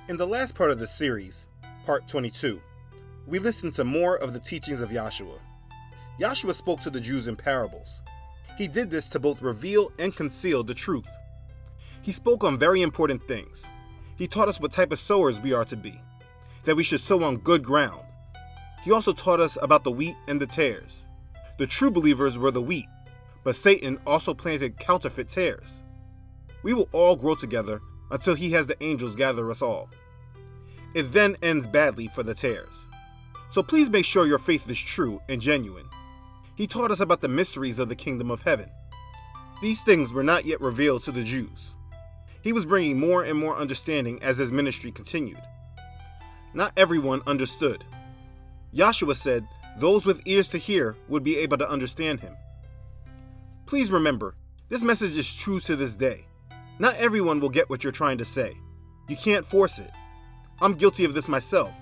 In the last part of the series, part 22, we listened to more of the teachings of Yahshua. Yahshua spoke to the Jews in parables. He did this to both reveal and conceal the truth. He spoke on very important things. He taught us what type of sowers we are to be, that we should sow on good ground. He also taught us about the wheat and the tares. The true believers were the wheat, but Satan also planted counterfeit tares. We will all grow together until he has the angels gather us all. It then ends badly for the tares. So please make sure your faith is true and genuine. He taught us about the mysteries of the kingdom of heaven. These things were not yet revealed to the Jews. He was bringing more and more understanding as his ministry continued. Not everyone understood. Yahshua said those with ears to hear would be able to understand him. Please remember, this message is true to this day. Not everyone will get what you're trying to say. You can't force it. I'm guilty of this myself.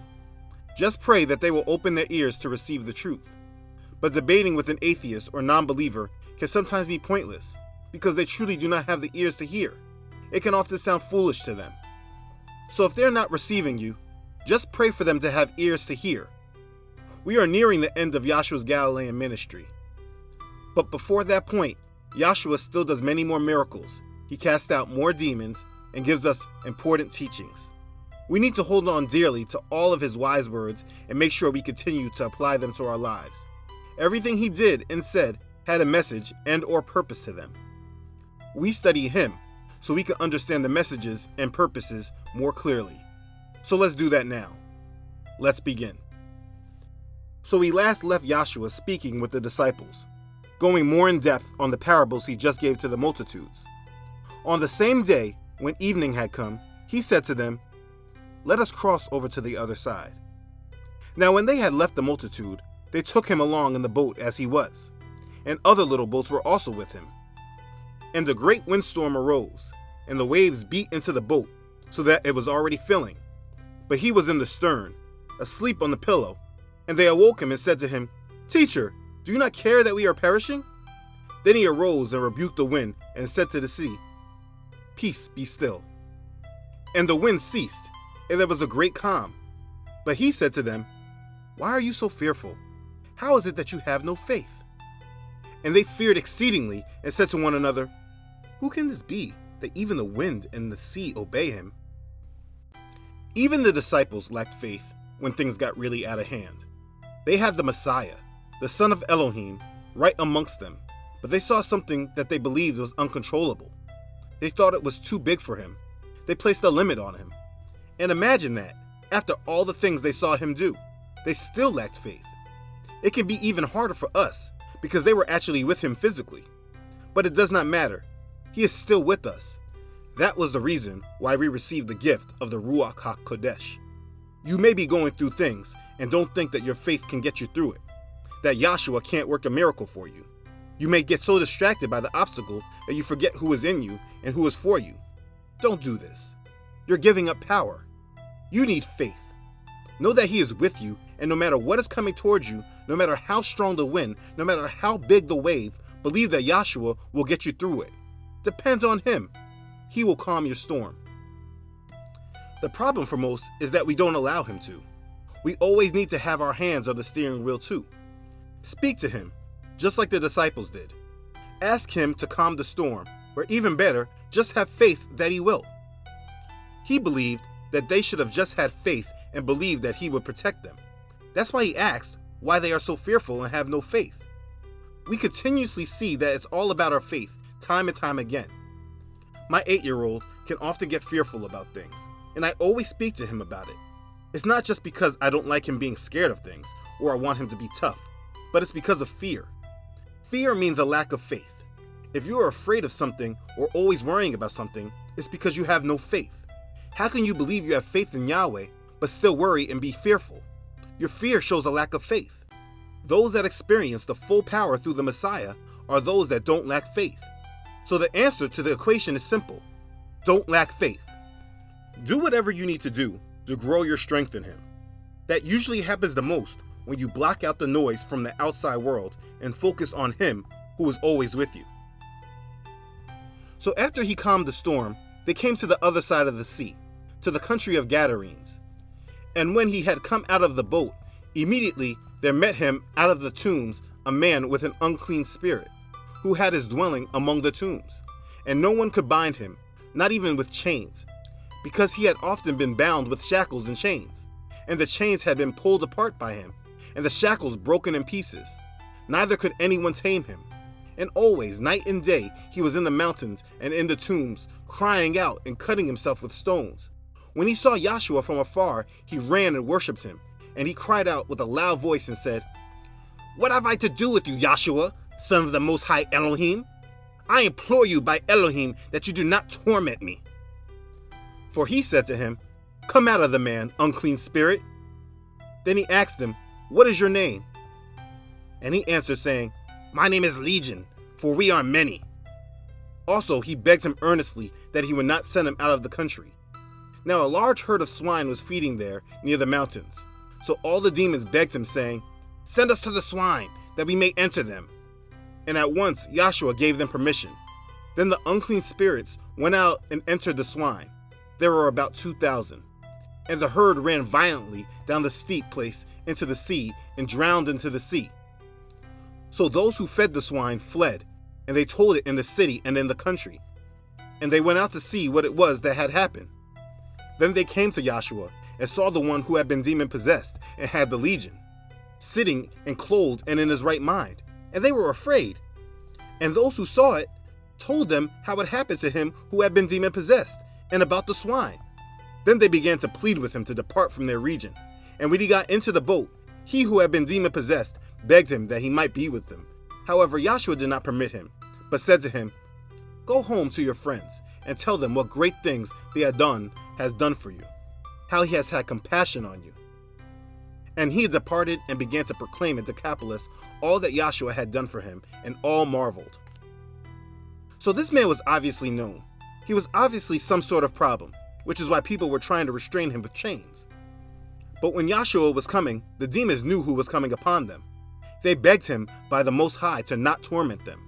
Just pray that they will open their ears to receive the truth. But debating with an atheist or non-believer can sometimes be pointless because they truly do not have the ears to hear. It can often sound foolish to them. So if they're not receiving you, just pray for them to have ears to hear. We are nearing the end of Yahshua's Galilean ministry. But before that point, Yahshua still does many more miracles. He casts out more demons and gives us important teachings. We need to hold on dearly to all of his wise words and make sure we continue to apply them to our lives. Everything he did and said had a message and or purpose to them. We study him so we can understand the messages and purposes more clearly. So let's do that now. Let's begin. So we last left Yahshua speaking with the disciples, going more in depth on the parables he just gave to the multitudes. On the same day, when evening had come, he said to them, "Let us cross over to the other side." Now when they had left the multitude, they took him along in the boat as he was, and other little boats were also with him. And a great windstorm arose, and the waves beat into the boat, so that it was already filling. But he was in the stern, asleep on the pillow, and they awoke him and said to him, "Teacher, do you not care that we are perishing?" Then he arose and rebuked the wind and said to the sea, "Peace, be still." And the wind ceased, and there was a great calm. But he said to them, "Why are you so fearful? How is it that you have no faith?" And they feared exceedingly and said to one another, "Who can this be, that even the wind and the sea obey him?" Even the disciples lacked faith when things got really out of hand. They had the Messiah, the son of Elohim, right amongst them, but they saw something that they believed was uncontrollable. They thought it was too big for him. They placed a limit on him. And imagine that, after all the things they saw him do, they still lacked faith. It can be even harder for us, because they were actually with him physically. But it does not matter. He is still with us. That was the reason why we received the gift of the Ruach HaKodesh. You may be going through things and don't think that your faith can get you through it, that Yahshua can't work a miracle for you. You may get so distracted by the obstacle that you forget who is in you and who is for you. Don't do this. You're giving up power. You need faith. Know that he is with you, and no matter what is coming towards you, no matter how strong the wind, no matter how big the wave, believe that Yahshua will get you through it. Depend on him. He will calm your storm. The problem for most is that we don't allow him to. We always need to have our hands on the steering wheel too. Speak to him, just like the disciples did. Ask him to calm the storm, or even better, just have faith that he will. He believed that they should have just had faith and believed that he would protect them. That's why he asked why they are so fearful and have no faith. We continuously see that it's all about our faith, time and time again. My 8-year-old can often get fearful about things, and I always speak to him about it. It's not just because I don't like him being scared of things, or I want him to be tough, but it's because of fear. Fear means a lack of faith. If you are afraid of something or always worrying about something, it's because you have no faith. How can you believe you have faith in Yahweh, but still worry and be fearful? Your fear shows a lack of faith. Those that experience the full power through the Messiah are those that don't lack faith. So the answer to the equation is simple. Don't lack faith. Do whatever you need to do to grow your strength in him. That usually happens the most when you block out the noise from the outside world and focus on him who is always with you. So after he calmed the storm, they came to the other side of the sea. to the country of Gadarenes. And when he had come out of the boat, immediately there met him out of the tombs a man with an unclean spirit, who had his dwelling among the tombs. And no one could bind him, not even with chains, because he had often been bound with shackles and chains, and the chains had been pulled apart by him, and the shackles broken in pieces. Neither could anyone tame him. And always, night and day, he was in the mountains and in the tombs, crying out and cutting himself with stones. When he saw Yahshua from afar, he ran and worshipped him, and he cried out with a loud voice and said, "What have I to do with you, Yahshua, son of the Most High Elohim? I implore you by Elohim that you do not torment me." For he said to him, "Come out of the man, unclean spirit." Then he asked him, "What is your name?" And he answered, saying, "My name is Legion, for we are many." Also he begged him earnestly that he would not send him out of the country. Now a large herd of swine was feeding there near the mountains. So all the demons begged him, saying, "Send us to the swine, that we may enter them." And at once Yahshua gave them permission. Then the unclean spirits went out and entered the swine. There were about 2,000. And the herd ran violently down the steep place into the sea and drowned into the sea. So those who fed the swine fled, and they told it in the city and in the country. And they went out to see what it was that had happened. Then they came to Yahshua and saw the one who had been demon-possessed and had the legion, sitting and clothed and in his right mind. And they were afraid. And those who saw it told them how it happened to him who had been demon-possessed, and about the swine. Then they began to plead with him to depart from their region. And when he got into the boat, he who had been demon-possessed begged him that he might be with them. However, Yahshua did not permit him, but said to him, "Go home to your friends and tell them what great things the Adon has done for you, how he has had compassion on you." And he departed and began to proclaim in Decapolis all that Yahshua had done for him, and all marveled. So this man was obviously known. He was obviously some sort of problem, which is why people were trying to restrain him with chains. But when Yahshua was coming, the demons knew who was coming upon them. They begged him by the Most High to not torment them.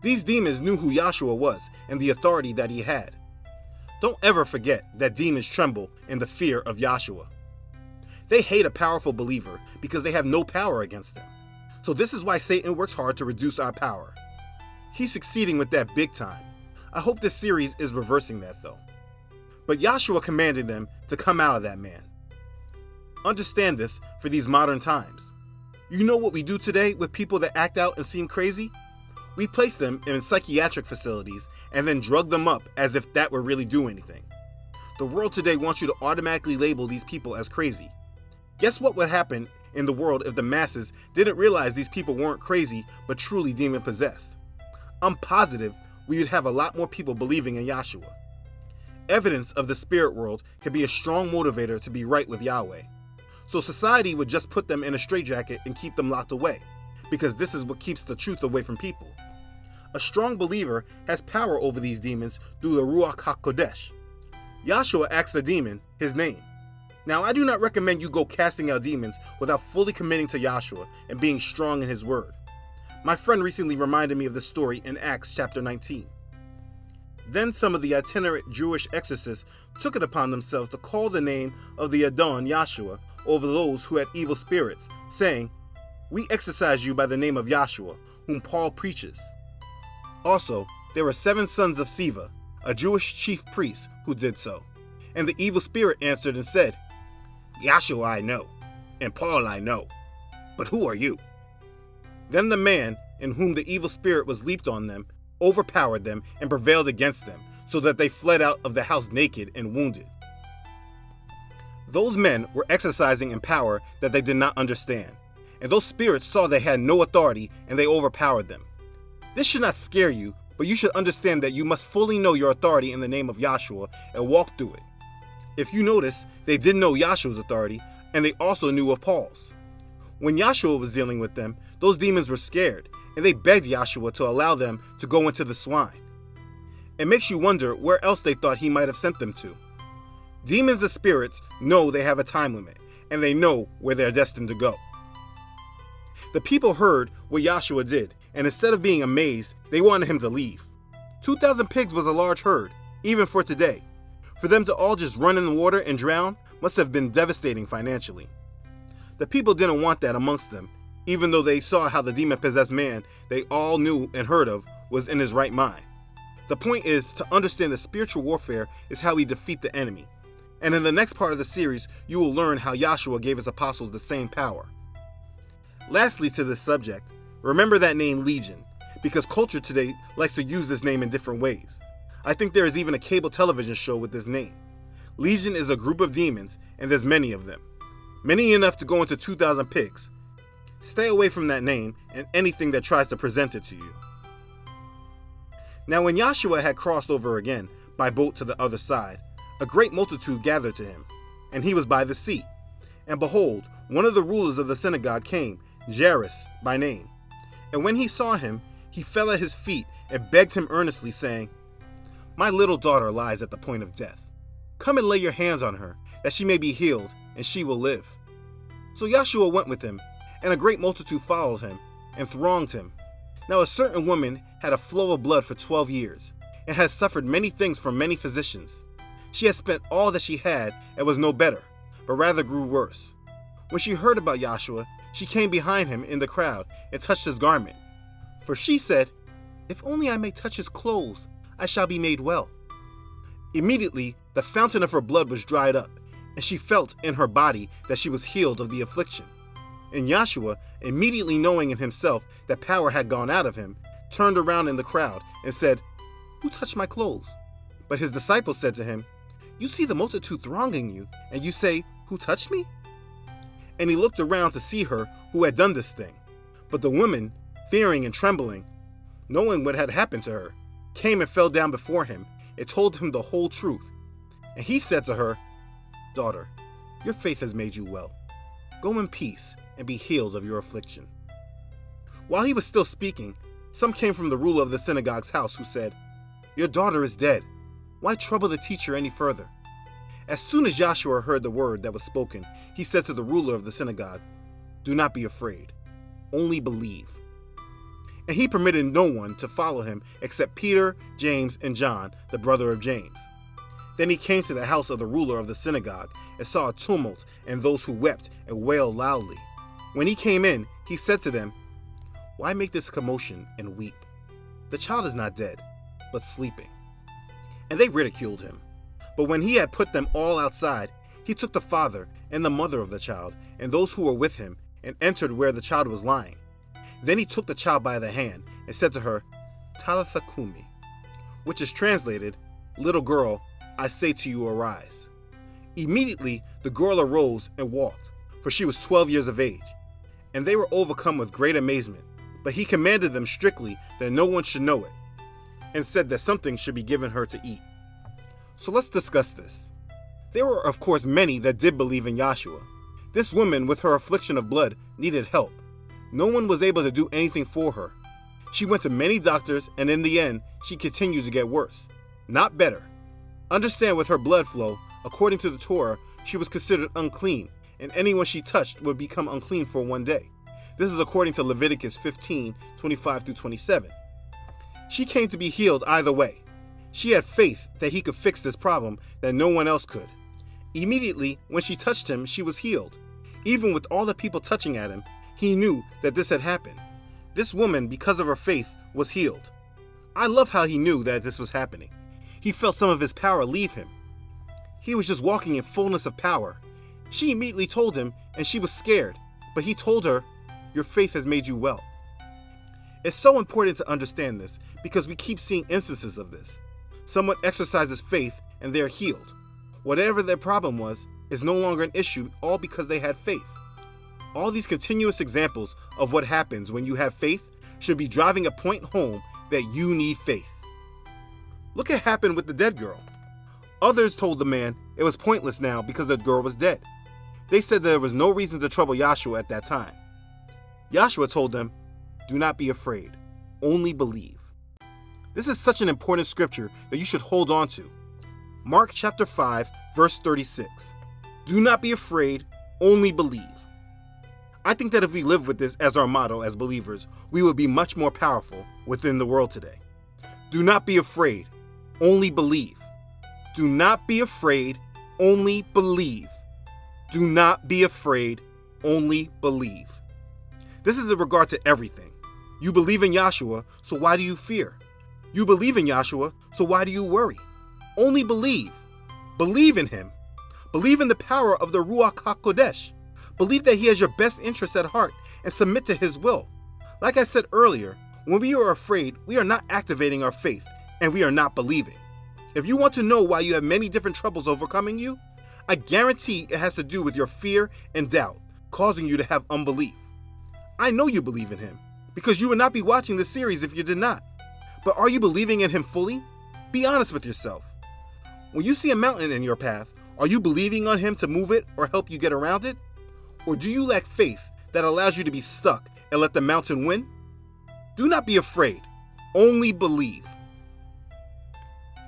These demons knew who Yahshua was and the authority that he had. Don't ever forget that demons tremble in the fear of Yahshua. They hate a powerful believer because they have no power against them. So this is why Satan works hard to reduce our power. He's succeeding with that big time. I hope this series is reversing that though. But Yahshua commanded them to come out of that man. Understand this for these modern times. You know what we do today with people that act out and seem crazy? We place them in psychiatric facilities and then drug them up as if that would really do anything. The world today wants you to automatically label these people as crazy. Guess what would happen in the world if the masses didn't realize these people weren't crazy but truly demon-possessed? I'm positive we would have a lot more people believing in Yahshua. Evidence of the spirit world can be a strong motivator to be right with Yahweh. So society would just put them in a straitjacket and keep them locked away, because this is what keeps the truth away from people. A strong believer has power over these demons through the Ruach HaKodesh. Yahshua asked the demon his name. Now, I do not recommend you go casting out demons without fully committing to Yahshua and being strong in his word. My friend recently reminded me of this story in Acts chapter 19. Then some of the itinerant Jewish exorcists took it upon themselves to call the name of the Adon Yahshua over those who had evil spirits, saying, "We exorcise you by the name of Yahshua, whom Paul preaches." Also, there were 7 sons of Siva, a Jewish chief priest, who did so. And the evil spirit answered and said, "Yahshua I know, and Paul I know, but who are you?" Then the man in whom the evil spirit was leaped on them, overpowered them, and prevailed against them, so that they fled out of the house naked and wounded. Those men were exercising in power that they did not understand, and those spirits saw they had no authority, and they overpowered them. This should not scare you, but you should understand that you must fully know your authority in the name of Yahshua and walk through it. If you notice, they did know Yahshua's authority, and they also knew of Paul's. When Yahshua was dealing with them, those demons were scared, and they begged Yahshua to allow them to go into the swine. It makes you wonder where else they thought he might have sent them to. Demons and spirits know they have a time limit, and they know where they're destined to go. The people heard what Yahshua did, and instead of being amazed, they wanted him to leave. 2,000 pigs was a large herd, even for today. For them to all just run in the water and drown must have been devastating financially. The people didn't want that amongst them, even though they saw how the demon-possessed man they all knew and heard of was in his right mind. The point is to understand that spiritual warfare is how we defeat the enemy. And in the next part of the series, you will learn how Yahshua gave his apostles the same power. Lastly to this subject, remember that name Legion, because culture today likes to use this name in different ways. I think there is even a cable television show with this name. Legion is a group of demons, and there's many of them. Many enough to go into 2,000 pigs. Stay away from that name and anything that tries to present it to you. Now when Yahshua had crossed over again by boat to the other side, a great multitude gathered to him, and he was by the sea. And behold, one of the rulers of the synagogue came, Jairus by name. And when he saw him, he fell at his feet and begged him earnestly, saying, "My little daughter lies at the point of death. Come and lay your hands on her, that she may be healed, and she will live." So Yahshua went with him, and a great multitude followed him, and thronged him. Now a certain woman had a flow of blood for 12 years, and had suffered many things from many physicians. She had spent all that she had, and was no better, but rather grew worse. When she heard about Yahshua, she came behind him in the crowd, and touched his garment. For she said, "If only I may touch his clothes, I shall be made well." Immediately the fountain of her blood was dried up, and she felt in her body that she was healed of the affliction. And Yahshua, immediately knowing in himself that power had gone out of him, turned around in the crowd and said, "Who touched my clothes?" But his disciples said to him, "You see the multitude thronging you, and you say, 'Who touched me?'" And he looked around to see her who had done this thing. But the woman, fearing and trembling, knowing what had happened to her, came and fell down before him and told him the whole truth. And he said to her, "Daughter, your faith has made you well. Go in peace and be healed of your affliction." While he was still speaking, some came from the ruler of the synagogue's house who said, "Your daughter is dead. Why trouble the teacher any further?" As soon as Yahshua heard the word that was spoken, he said to the ruler of the synagogue, "Do not be afraid, only believe." And he permitted no one to follow him except Peter, James, and John, the brother of James. Then he came to the house of the ruler of the synagogue and saw a tumult and those who wept and wailed loudly. When he came in, he said to them, "Why make this commotion and weep? The child is not dead, but sleeping." And they ridiculed him. But when he had put them all outside, he took the father and the mother of the child and those who were with him and entered where the child was lying. Then he took the child by the hand and said to her, "Talitha kumi," which is translated, "Little girl, I say to you, arise." Immediately the girl arose and walked, for she was 12 years of age. And they were overcome with great amazement. But he commanded them strictly that no one should know it, and said that something should be given her to eat. So let's discuss this. There were of course many that did believe in Yahshua. This woman with her affliction of blood needed help. No one was able to do anything for her. She went to many doctors, and in the end, she continued to get worse, not better. Understand, with her blood flow, according to the Torah, she was considered unclean, and anyone she touched would become unclean for one day. This is according to Leviticus 15:25-27. She came to be healed either way. She had faith that he could fix this problem that no one else could. Immediately, when she touched him, she was healed. Even with all the people touching at him, he knew that this had happened. This woman, because of her faith, was healed. I love how he knew that this was happening. He felt some of his power leave him. He was just walking in fullness of power. She immediately told him, and she was scared, but he told her, "Your faith has made you well." It's so important to understand this because we keep seeing instances of this. Someone exercises faith and they're healed. Whatever their problem was is no longer an issue, all because they had faith. All these continuous examples of what happens when you have faith should be driving a point home that you need faith. Look what happened with the dead girl. Others told the man it was pointless now because the girl was dead. They said there was no reason to trouble Yahshua at that time. Yahshua told them, "Do not be afraid, only believe." This is such an important scripture that you should hold on to. Mark chapter 5, verse 36. Do not be afraid, only believe. I think that if we live with this as our motto as believers, we would be much more powerful within the world today. Do not be afraid, only believe. Do not be afraid, only believe. Do not be afraid, only believe. This is in regard to everything. You believe in Yahshua, so why do you fear? You believe in Yahshua, so why do you worry? Only believe. Believe in him. Believe in the power of the Ruach HaKodesh. Believe that he has your best interests at heart and submit to his will. Like I said earlier, when we are afraid, we are not activating our faith and we are not believing. If you want to know why you have many different troubles overcoming you, I guarantee it has to do with your fear and doubt, causing you to have unbelief. I know you believe in him, because you would not be watching this series if you did not. But are you believing in him fully? Be honest with yourself. When you see a mountain in your path, are you believing on him to move it or help you get around it? Or do you lack faith that allows you to be stuck and let the mountain win? Do not be afraid, only believe.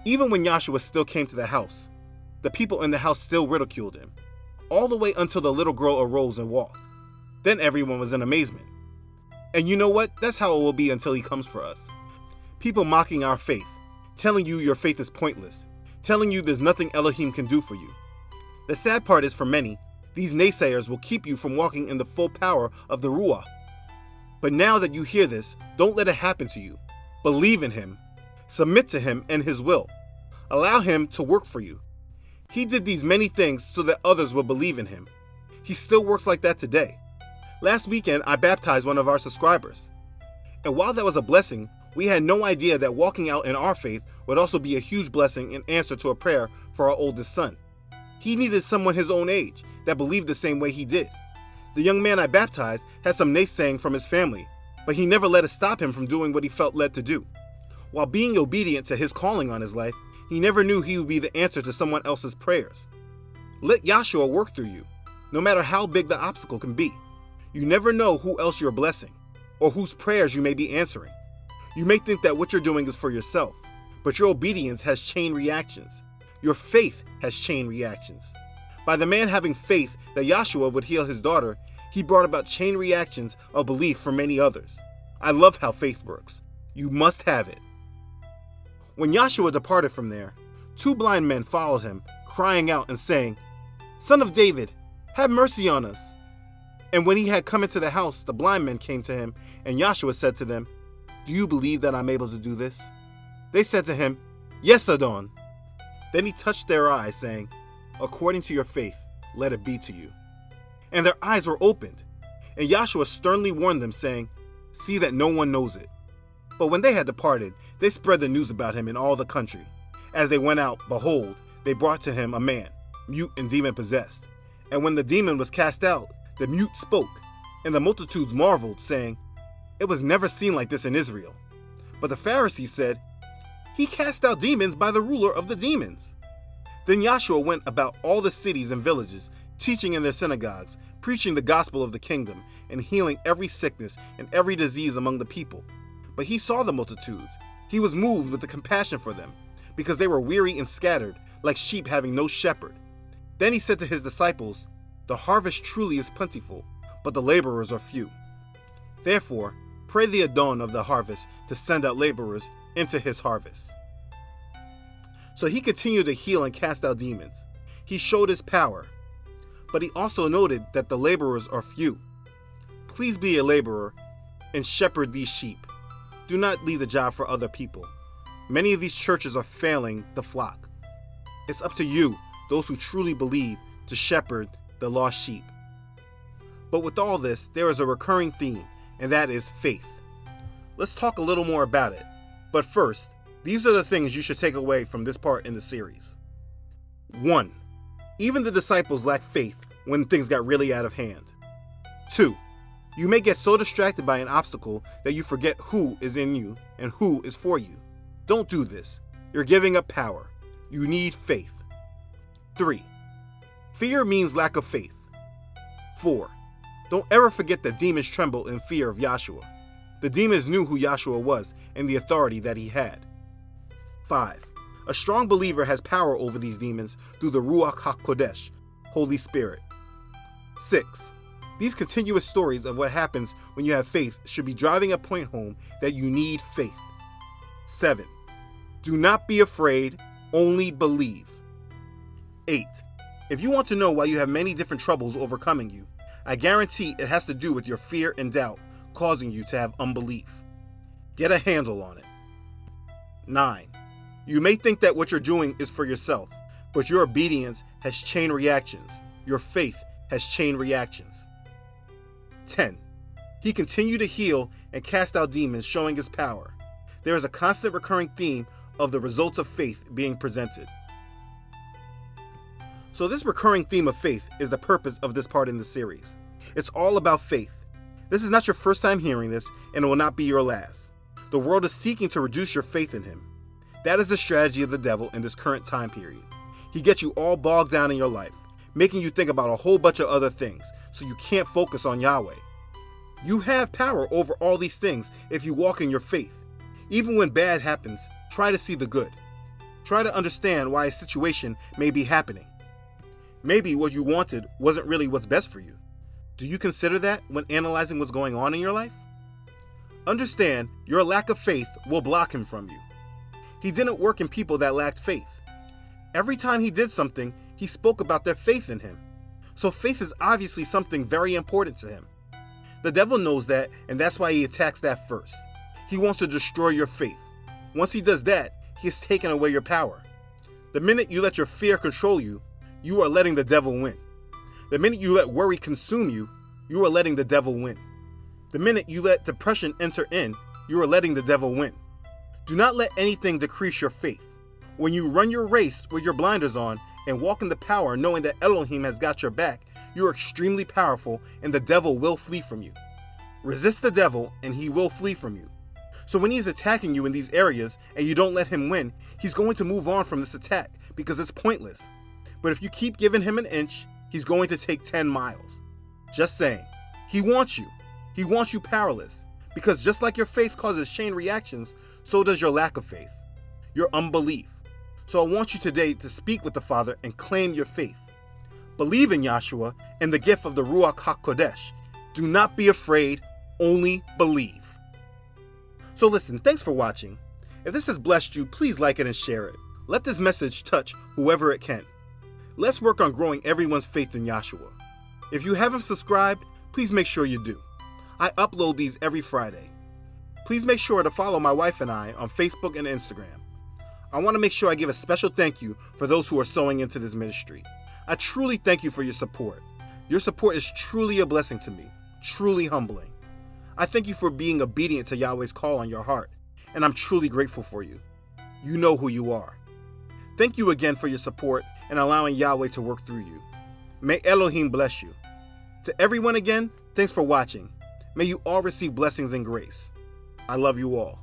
Even when Yahshua still came to the house, the people in the house still ridiculed him, all the way until the little girl arose and walked. Then everyone was in amazement. And you know what? That's how it will be until he comes for us. People mocking our faith, telling you your faith is pointless, telling you there's nothing Elohim can do for you. The sad part is for many, these naysayers will keep you from walking in the full power of the Ruach. But now that you hear this, don't let it happen to you. Believe in him. Submit to him and his will. Allow him to work for you. He did these many things so that others will believe in him. He still works like that today. Last weekend, I baptized one of our subscribers. And while that was a blessing, we had no idea that walking out in our faith would also be a huge blessing in answer to a prayer for our oldest son. He needed someone his own age that believed the same way he did. The young man I baptized had some naysaying from his family, but he never let it stop him from doing what he felt led to do. While being obedient to his calling on his life, he never knew he would be the answer to someone else's prayers. Let Yahshua work through you, no matter how big the obstacle can be. You never know who else you're blessing, or whose prayers you may be answering. You may think that what you're doing is for yourself, but your obedience has chain reactions. Your faith has chain reactions. By the man having faith that Yahshua would heal his daughter, he brought about chain reactions of belief for many others. I love how faith works. You must have it. When Yahshua departed from there, 2 blind men followed him, crying out and saying, "Son of David, have mercy on us." And when he had come into the house, the blind men came to him, and Yahshua said to them, "Do you believe that I'm able to do this?" They said to him, "Yes, Adon." Then he touched their eyes, saying, "According to your faith, let it be to you." And their eyes were opened. And Yahshua sternly warned them, saying, "See that no one knows it." But when they had departed, they spread the news about him in all the country. As they went out, behold, they brought to him a man, mute and demon-possessed. And when the demon was cast out, the mute spoke, and the multitudes marveled, saying, "It was never seen like this in Israel." But the Pharisees said, "He cast out demons by the ruler of the demons." Then Yahshua went about all the cities and villages, teaching in their synagogues, preaching the gospel of the kingdom, and healing every sickness and every disease among the people. But he saw the multitudes. He was moved with the compassion for them, because they were weary and scattered, like sheep having no shepherd. Then he said to his disciples, "The harvest truly is plentiful, but the laborers are few. Therefore, pray the Adon of the harvest to send out laborers into his harvest." So he continued to heal and cast out demons. He showed his power, but he also noted that the laborers are few. Please be a laborer and shepherd these sheep. Do not leave the job for other people. Many of these churches are failing the flock. It's up to you, those who truly believe, to shepherd the lost sheep. But with all this, there is a recurring theme, and that is faith. Let's talk a little more about it. But first, these are the things you should take away from this part in the series. 1. Even the disciples lacked faith when things got really out of hand. 2. You may get so distracted by an obstacle that you forget who is in you and who is for you. Don't do this. You're giving up power. You need faith. 3. Fear means lack of faith. 4. Don't ever forget that demons tremble in fear of Yahshua. The demons knew who Yahshua was and the authority that he had. 5. A strong believer has power over these demons through the Ruach HaKodesh, Holy Spirit. 6. These continuous stories of what happens when you have faith should be driving a point home that you need faith. 7. Do not be afraid, only believe. 8. If you want to know why you have many different troubles overcoming you, I guarantee it has to do with your fear and doubt causing you to have unbelief. Get a handle on it. 9. You may think that what you're doing is for yourself, but your obedience has chain reactions. Your faith has chain reactions. 10. He continued to heal and cast out demons, showing his power. There is a constant recurring theme of the results of faith being presented. So this recurring theme of faith is the purpose of this part in the series. It's all about faith. This is not your first time hearing this, and it will not be your last. The world is seeking to reduce your faith in him. That is the strategy of the devil in this current time period. He gets you all bogged down in your life, making you think about a whole bunch of other things, so you can't focus on Yahweh. You have power over all these things if you walk in your faith. Even when bad happens, try to see the good. Try to understand why a situation may be happening. Maybe what you wanted wasn't really what's best for you. Do you consider that when analyzing what's going on in your life? Understand, your lack of faith will block him from you. He didn't work in people that lacked faith. Every time he did something, he spoke about their faith in him. So faith is obviously something very important to him. The devil knows that, and that's why he attacks that first. He wants to destroy your faith. Once he does that, he has taken away your power. The minute you let your fear control you, you are letting the devil win. The minute you let worry consume you, you are letting the devil win. The minute you let depression enter in, you are letting the devil win. Do not let anything decrease your faith. When you run your race with your blinders on and walk in the power knowing that Elohim has got your back, you are extremely powerful and the devil will flee from you. Resist the devil and he will flee from you. So when he is attacking you in these areas and you don't let him win, he's going to move on from this attack because it's pointless. But if you keep giving him an inch, he's going to take 10 miles. Just saying. He wants you. He wants you powerless. Because just like your faith causes chain reactions, so does your lack of faith, your unbelief. So I want you today to speak with the Father and claim your faith. Believe in Yahshua and the gift of the Ruach HaKodesh. Do not be afraid, only believe. So listen, thanks for watching. If this has blessed you, please like it and share it. Let this message touch whoever it can. Let's work on growing everyone's faith in Yahshua. If you haven't subscribed, please make sure you do. I upload these every Friday. Please make sure to follow my wife and I on Facebook and Instagram. I want to make sure I give a special thank you for those who are sowing into this ministry. I truly thank you for your support. Your support is truly a blessing to me, truly humbling. I thank you for being obedient to Yahweh's call on your heart, and I'm truly grateful for you. You know who you are. Thank you again for your support and allowing Yahweh to work through you. May Elohim bless you. To everyone again, thanks for watching. May you all receive blessings and grace. I love you all.